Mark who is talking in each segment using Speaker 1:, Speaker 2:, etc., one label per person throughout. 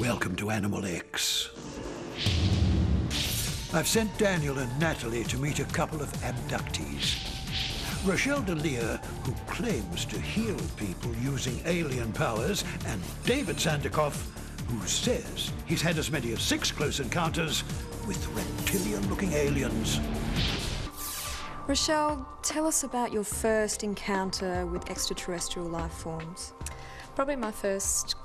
Speaker 1: Welcome to Animal X. I've sent Daniel and Natalie to meet a couple of abductees. Rochelle Delia, who claims to heal people using alien powers, and David Sanderkoff, who says he's had as many as 6 close encounters with reptilian-looking aliens.
Speaker 2: Rochelle, tell us about your first encounter with extraterrestrial life forms.
Speaker 3: Probably my first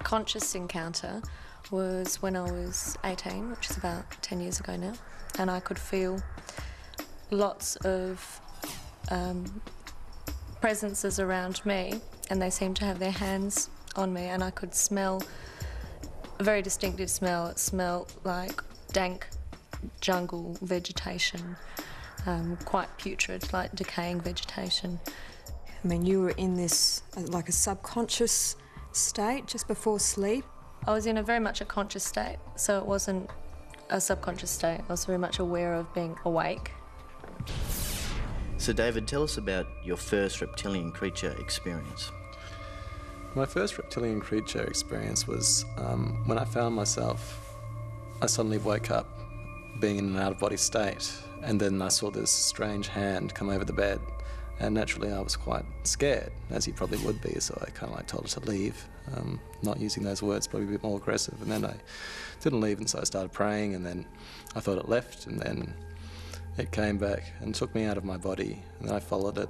Speaker 3: conscious encounter was when I was 18, which is about 10 years ago now, and I could feel lots of presences around me, and they seemed to have their hands on me, and I could smell a very distinctive smell. It smelled like dank jungle vegetation, quite putrid, like decaying vegetation.
Speaker 2: I mean, you were in this, like a subconscious state just before sleep?
Speaker 3: I was in a very much a conscious state, so it wasn't a subconscious state. I was very much aware of being awake.
Speaker 4: So David, tell us about your first reptilian creature experience.
Speaker 5: My first reptilian creature experience was when I found myself, I suddenly woke up being in an out-of-body state, and then I saw this strange hand come over the bed, and naturally I was quite scared, as you probably would be, so I kind of like told her to leave, not using those words, probably a bit more aggressive, and then I didn't leave, and so I started praying, and then I thought it left, and then it came back and took me out of my body, and then I followed it.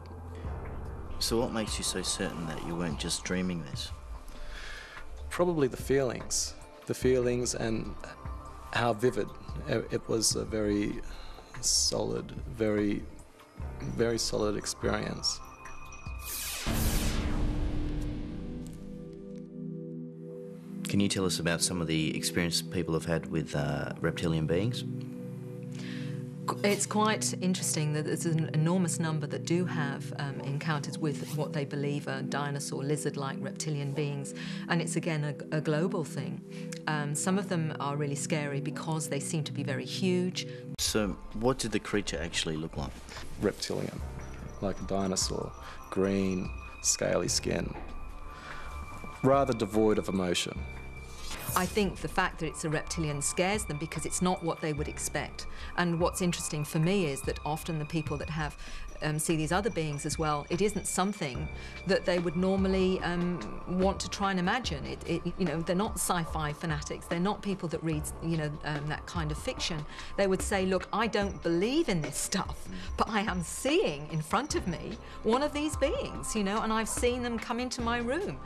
Speaker 4: So what makes you so certain that you weren't just dreaming this?
Speaker 5: Probably the feelings and how vivid. It was a very solid, very solid experience.
Speaker 4: Can you tell us about some of the experiences people have had with reptilian beings?
Speaker 6: It's quite interesting that there's an enormous number that do have encounters with what they believe are dinosaur, lizard-like reptilian beings, and it's again a global thing. Some of them are really scary because they seem to be very huge.
Speaker 4: So what did the creature actually look like?
Speaker 5: Reptilian, like a dinosaur, green, scaly skin, rather devoid of emotion.
Speaker 6: I think the fact that it's a reptilian scares them because it's not what they would expect. And what's interesting for me is that often the people that have see these other beings as well, it isn't something that they would normally want to try and imagine. You know, they're not sci-fi fanatics. They're not people that read, you know, that kind of fiction. They would say, look, I don't believe in this stuff, but I am seeing in front of me one of these beings, you know, and I've seen them come into my room.